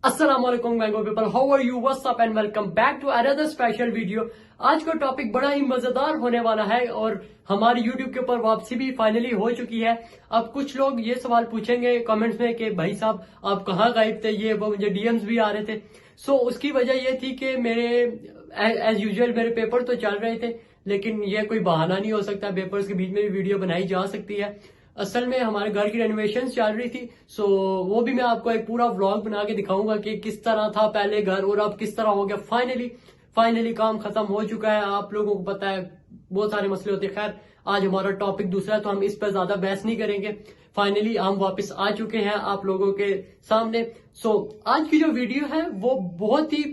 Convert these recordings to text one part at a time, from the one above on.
अस्सलाम वालेकुम mango people, how are you, what's up and welcome back to another special video. आज का topic बड़ा ही मजेदार होने वाला है और हमारी यूट्यूब के ऊपर वापसी भी फाइनली हो चुकी है। अब कुछ लोग ये सवाल पूछेंगे कमेंट्स में कि भाई साहब आप कहाँ गायब थे, ये वो, मुझे डीएम्स भी आ रहे थे। सो उसकी वजह ये थी कि मेरे एज यूजुअल मेरे पेपर तो चल रहे थे, लेकिन ये कोई बहाना नहीं हो सकता। पेपर्स के बीच में भी वीडियो बनाई जा सकती है। असल में हमारे घर की रेनोवेशन चल रही थी, सो वो भी मैं आपको एक पूरा व्लॉग बना के दिखाऊंगा कि किस तरह था पहले घर और अब किस तरह हो गया। फाइनली काम खत्म हो चुका है। आप लोगों को पता है बहुत सारे मसले होते हैं। खैर, आज हमारा टॉपिक दूसरा है तो हम इस पर ज्यादा बहस नहीं करेंगे। फाइनली हम वापस आ चुके हैं आप लोगों के सामने। सो आज की जो वीडियो है वो बहुत ही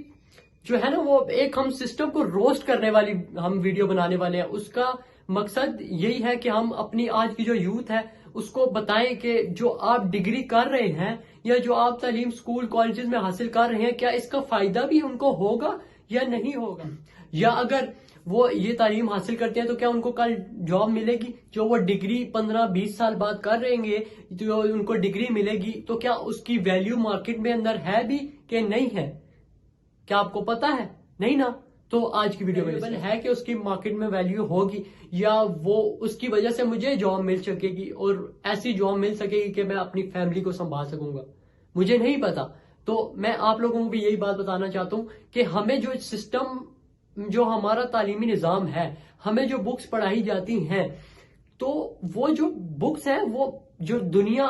जो है ना, वो एक हम सिस्टम को रोस्ट करने वाली हम वीडियो बनाने वाले हैं। उसका मकसद यही है कि हम अपनी आज की जो यूथ है उसको बताएं कि जो आप डिग्री कर रहे हैं या जो आप तालीम स्कूल कॉलेजेस में हासिल कर रहे हैं, क्या इसका फायदा भी उनको होगा या नहीं होगा, या अगर वो ये तालीम हासिल करते हैं तो क्या उनको कल जॉब मिलेगी। जो वो डिग्री 15-20 साल बाद कर रहेंगे, जो उनको डिग्री मिलेगी, तो क्या उसकी वैल्यू मार्केट में अंदर है भी कि नहीं है, क्या आपको पता है? नहीं ना। तो आज की वीडियो में है कि उसकी मार्केट में वैल्यू होगी या वो उसकी वजह से मुझे जॉब मिल सकेगी और ऐसी जॉब मिल सकेगी कि मैं अपनी फैमिली को संभाल सकूंगा, मुझे नहीं पता। तो मैं आप लोगों को भी यही बात बताना चाहता हूं कि हमें जो सिस्टम, जो हमारा तालीमी निजाम है, हमें जो बुक्स पढ़ाई जाती हैं, तो वो जो बुक्स है वो जो दुनिया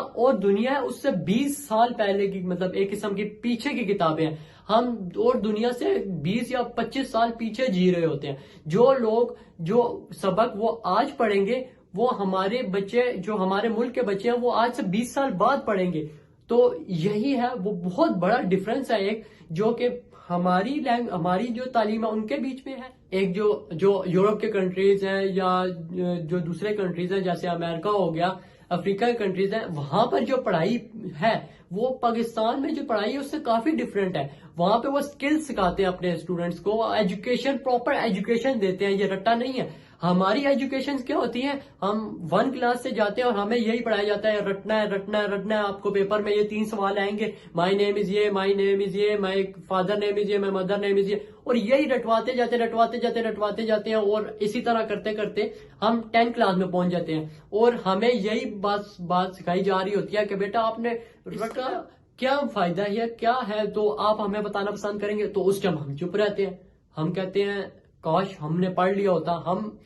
है उससे 20 साल पहले की, मतलब एक किस्म की पीछे की किताबें हैं। हम और दुनिया से 20 या 25 साल पीछे जी रहे होते हैं। जो लोग जो सबक वो आज पढ़ेंगे वो हमारे बच्चे, जो हमारे मुल्क के बच्चे हैं, वो आज से 20 साल बाद पढ़ेंगे। तो यही है, वो बहुत बड़ा डिफरेंस है एक, जो कि हमारी जो तालीम है उनके बीच में है। एक जो जो यूरोप के कंट्रीज हैं या जो दूसरे कंट्रीज हैं, जैसे अमेरिका हो गया, अफ्रीका के कंट्रीज हैं, वहां पर जो पढ़ाई है वो पाकिस्तान में जो पढ़ाई है उससे काफी डिफरेंट है। वहां पे वो स्किल्स सिखाते हैं अपने स्टूडेंट्स को, एजुकेशन, प्रॉपर एजुकेशन देते हैं, ये रट्टा नहीं है। हमारी एजुकेशन क्या होती है, हम 1 क्लास से जाते हैं और हमें यही पढ़ाया जाता है, रटना है रटना है रटना है। आपको पेपर में ये 3 सवाल आएंगे, माई नेम इज ये, माई नेम इज ये, माई फादर नेम इज ये, माई मदर नेम इज ये, और यही रटवाते जाते हैं और इसी तरह करते करते हम 10 क्लास में पहुंच जाते हैं और हमें यही बात सिखाई जा रही होती है कि बेटा आपने रटा, क्या फायदा है, क्या है, तो आप हमें बताना पसंद करेंगे। तो उस टाइम हम चुप रहते हैं, हम कहते हैं काश हमने पढ़ लिया होता। हम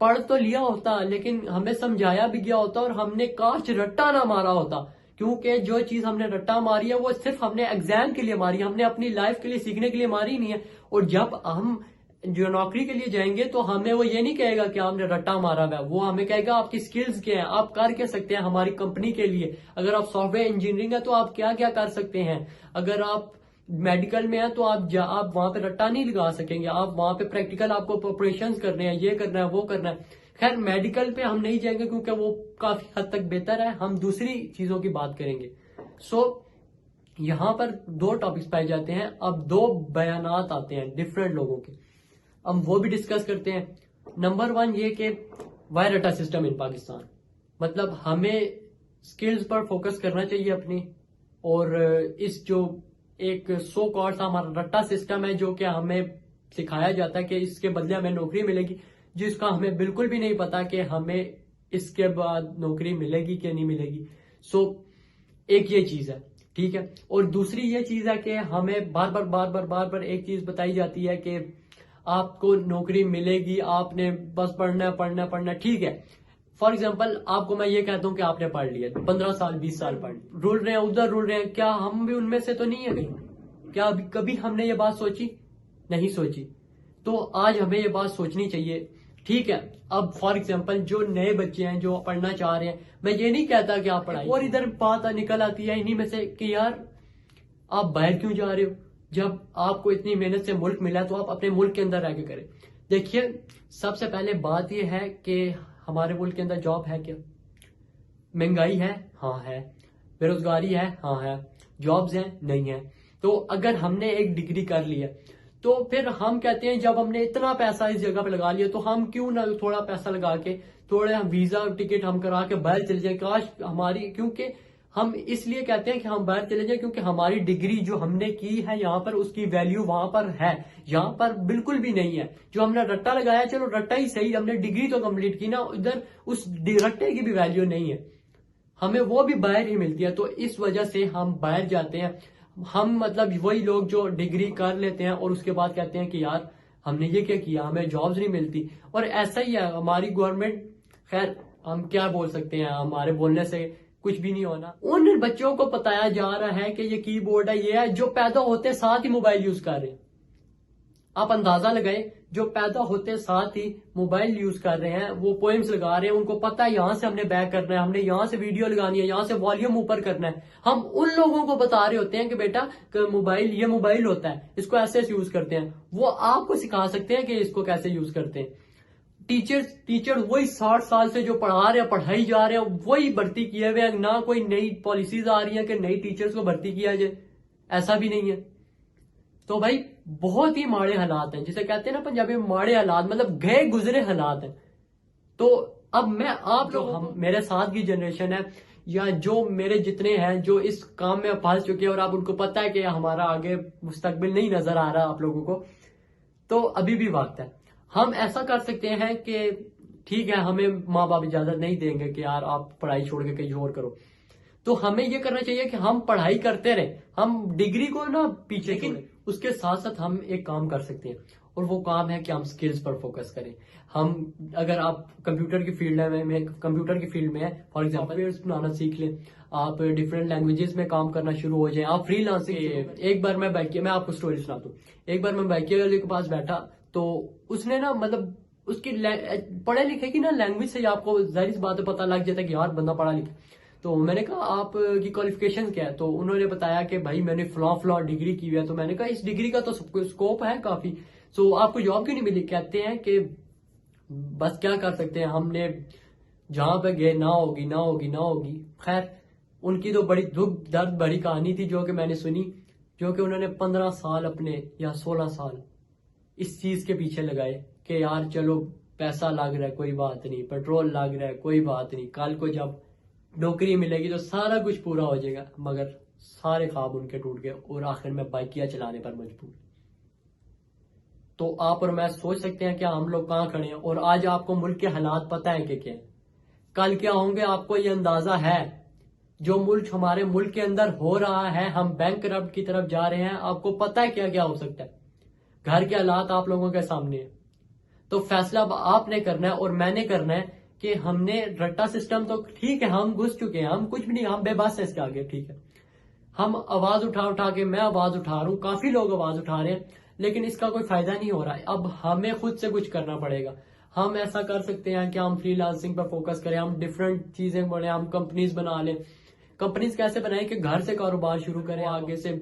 पढ़ तो लिया होता लेकिन हमें समझाया भी गया होता और हमने काश रट्टा ना मारा होता, क्योंकि जो चीज हमने रट्टा मारी है वो सिर्फ हमने एग्जाम के लिए मारी है, हमने अपनी लाइफ के लिए सीखने के लिए मारी नहीं है। और जब हम जो नौकरी के लिए जाएंगे तो हमें वो ये नहीं कहेगा कि आपने रट्टा मारा हुआ है, वो हमें कहेगा आपकी स्किल्स क्या है, आप कर क्या सकते हैं हमारी कंपनी के लिए। अगर आप सॉफ्टवेयर इंजीनियरिंग है तो आप क्या क्या कर सकते हैं। अगर आप मेडिकल में है तो आप वहां पे रट्टा नहीं लगा सकेंगे, आप वहां पे प्रैक्टिकल आपको ऑपरेशन करने हैं, ये करना है वो करना है। खैर, मेडिकल पे हम नहीं जाएंगे क्योंकि वो काफी हद तक बेहतर है, हम दूसरी चीजों की बात करेंगे। सो यहाँ पर 2 टॉपिक्स पाए जाते हैं, अब 2 बयानात आते हैं डिफरेंट लोगों के, हम वो भी डिस्कस करते हैं। नंबर 1 ये कि वाई रट्टा सिस्टम इन पाकिस्तान, मतलब हमें स्किल्स पर फोकस करना चाहिए अपनी, और इस जो एक सो कॉल्ड सा हमारा रट्टा सिस्टम है जो कि हमें सिखाया जाता है कि इसके बदले हमें नौकरी मिलेगी, जिसका हमें बिल्कुल भी नहीं पता कि हमें इसके बाद नौकरी मिलेगी कि नहीं मिलेगी। सो एक ये चीज है, ठीक है। और दूसरी ये चीज है कि हमें बार बार एक चीज बताई जाती है कि आपको नौकरी मिलेगी, आपने बस पढ़ना, ठीक है। फॉर एग्जाम्पल आपको मैं ये कहता हूं कि आपने पढ़ लिया 15 साल 20 साल पढ़ लिया, रुल रहे हैं उधर रुल रहे हैं, क्या हम भी उनमें से तो नहीं है कहीं? क्या कभी हमने ये बात सोची? नहीं सोची। तो आज हमें ये बात सोचनी चाहिए, ठीक है। अब फॉर एग्जाम्पल जो नए बच्चे हैं जो पढ़ना चाह रहे हैं, मैं ये नहीं कहता कि आप पढ़ाई, और इधर बात निकल आती है इन्हीं में से कि यार आप बाहर क्यों जा रहे हो, जब आपको इतनी मेहनत से मुल्क मिला तो आप अपने मुल्क के अंदर रह के करें। देखिए, सबसे पहले बात यह है कि हमारे मुल्क के अंदर जॉब है क्या? महंगाई है? हाँ है। बेरोजगारी है? हाँ है। जॉब्स हैं? नहीं है। तो अगर हमने एक डिग्री कर ली है तो फिर हम कहते हैं जब हमने इतना पैसा इस जगह पे लगा लिया तो हम क्यों ना थोड़ा पैसा लगा के थोड़ा वीजा टिकट हम करा के बाहर चले जाए। काश हमारी, क्योंकि हम इसलिए कहते हैं कि हम बाहर चले जाएं क्योंकि हमारी डिग्री जो हमने की है यहाँ पर उसकी वैल्यू वहां पर है, यहाँ पर बिल्कुल भी नहीं है। जो हमने रट्टा लगाया, चलो रट्टा ही सही, हमने डिग्री तो कंप्लीट की ना, इधर उस रट्टे की भी वैल्यू नहीं है, हमें वो भी बाहर ही मिलती है। तो इस वजह से हम बाहर जाते हैं। हम मतलब वही लोग जो डिग्री कर लेते हैं और उसके बाद कहते हैं कि यार हमने ये क्या किया, हमें जॉब्स नहीं मिलती। और ऐसा ही है हमारी गवर्नमेंट, खैर हम क्या बोल सकते हैं, हमारे बोलने से कुछ भी नहीं होना। उन बच्चों को बताया जा रहा है कि ये कीबोर्ड है, ये है, जो पैदा होते साथ ही मोबाइल यूज कर रहे हैं। आप अंदाजा लगाएं, जो पैदा होते साथ ही मोबाइल यूज कर रहे हैं, वो पोएम्स लगा रहे हैं, उनको पता है यहां से हमने बैक करना है, हमने यहां से वीडियो लगानी है, यहां से वॉल्यूम ऊपर करना है। हम उन लोगों को बता रहे होते हैं कि बेटा मोबाइल, ये मोबाइल होता है, इसको ऐसे यूज करते हैं। वो आपको सिखा सकते हैं कि इसको कैसे यूज करते हैं। टीचर वही 60 साल से जो पढ़ा रहे हैं, पढ़ाई जा रहे हैं, वही भर्ती किए हुए हैं। ना कोई नई पॉलिसीज आ रही है कि नई टीचर्स को भर्ती किया जाए, ऐसा भी नहीं है। तो भाई बहुत ही माड़े हालात हैं, जिसे कहते हैं ना पंजाबी में माड़े हालात, मतलब गए गुजरे हालात हैं। तो अब मैं आप लोग, हम मेरे साथ की जनरेशन है या जो मेरे जितने हैं जो इस काम में फंस चुके हैं और अब उनको पता है कि हमारा आगे मुस्तकबिल नहीं नजर आ रहा आप लोगों को, तो अभी भी वक्त है। हम ऐसा कर सकते हैं कि ठीक है, हमें माँ बाप इजाजत नहीं देंगे कि यार आप पढ़ाई छोड़ के कहीं और करो, तो हमें ये करना चाहिए कि हम पढ़ाई करते रहे, हम डिग्री को ना पीछे, लेकिन उसके साथ साथ हम एक काम कर सकते हैं और वो काम है कि हम स्किल्स पर फोकस करें। हम अगर आप कंप्यूटर की फील्ड में कंप्यूटर की फील्ड में है, फॉर एग्जांपल बनाना सीख लें, आप डिफरेंट लैंग्वेजेस में काम करना शुरू हो जाए, आप फ्रीलांसिंग। एक बार मैं आपको स्टोरी सुनाता हूँ। एक बार मैं बाइकिया वाले के पास बैठा, तो उसने ना मतलब उसकी पढ़े लिखे की ना लैंग्वेज से आपको जाहिर सी बात है पता लग जाता है कि यार बंदा पढ़ा लिखा। तो मैंने कहा आप की क्वालिफिकेशन क्या है, तो उन्होंने बताया कि भाई मैंने फ्लॉ डिग्री की हुई है। तो मैंने कहा इस डिग्री का तो स्कोप है काफी, तो आपको जॉब क्यों नहीं मिली? कहते हैं कि बस क्या कर सकते हैं, हमने जहां पे गए ना होगी। खैर उनकी तो बड़ी दुख दर्द भरी कहानी थी जो कि मैंने सुनी, जो कि उन्होंने 15 साल अपने या 16 साल इस चीज के पीछे लगाए कि यार चलो पैसा लग रहा है कोई बात नहीं, पेट्रोल लग रहा है कोई बात नहीं, कल को जब नौकरी मिलेगी तो सारा कुछ पूरा हो जाएगा। मगर सारे ख्वाब उनके टूट गए और आखिर में बाइकियां चलाने पर मजबूर। तो आप और मैं सोच सकते हैं कि हम लोग कहां खड़े हैं, और आज आपको मुल्क के हालात पता है कि क्या है, कल क्या होंगे आपको ये अंदाजा है। जो मुल्क हमारे मुल्क के अंदर हो रहा है, हम बैंक करप्ट की तरफ जा रहे हैं, आपको पता है क्या क्या हो सकता है। घर के हालात आप लोगों के सामने है। तो फैसला अब आपने करना है और मैंने करना है कि हमने रट्टा सिस्टम तो ठीक है, हम घुस चुके हैं, हम कुछ भी नहीं, हम बेबस है इसके आगे, ठीक है। हम आवाज उठा के, मैं आवाज उठा रहा हूं, काफी लोग आवाज उठा रहे हैं, लेकिन इसका कोई फायदा नहीं हो रहा है। अब हमें खुद से कुछ करना पड़ेगा। हम ऐसा कर सकते हैं कि हम फ्रीलांसिंग पर फोकस करें, हम डिफरेंट चीजें बढ़े, हम कंपनीज बना लें। कंपनीज कैसे बनाएं कि घर से कारोबार शुरू करें, आगे से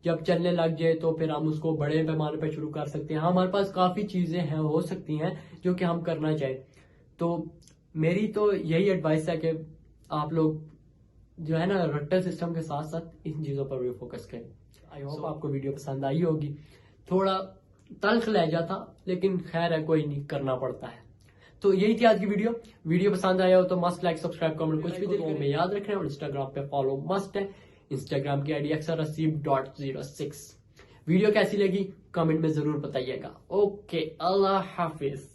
जब चलने लग जाए तो फिर हम उसको बड़े पैमाने पर शुरू कर सकते हैं। हमारे पास काफी चीजें हैं, हो सकती हैं जो कि हम करना चाहें। तो मेरी तो यही एडवाइस है कि आप लोग जो है ना रट्टा सिस्टम के साथ साथ इन चीजों पर भी फोकस करें। आई होप आपको वीडियो पसंद आई होगी। थोड़ा तल्ख लहजा था, लेकिन खैर है, कोई नहीं, करना पड़ता है। तो यही थी आज की वीडियो पसंद आया हो तो मस्ट लाइक सब्सक्राइब कमेंट कुछ भी दिल में याद रखना, और इंस्टाग्राम पे फॉलो मस्ट है। इंस्टाग्राम की आईडी @rasieb.06। वीडियो कैसी लगी कमेंट में जरूर बताइएगा। ओके, अल्लाह हाफिज।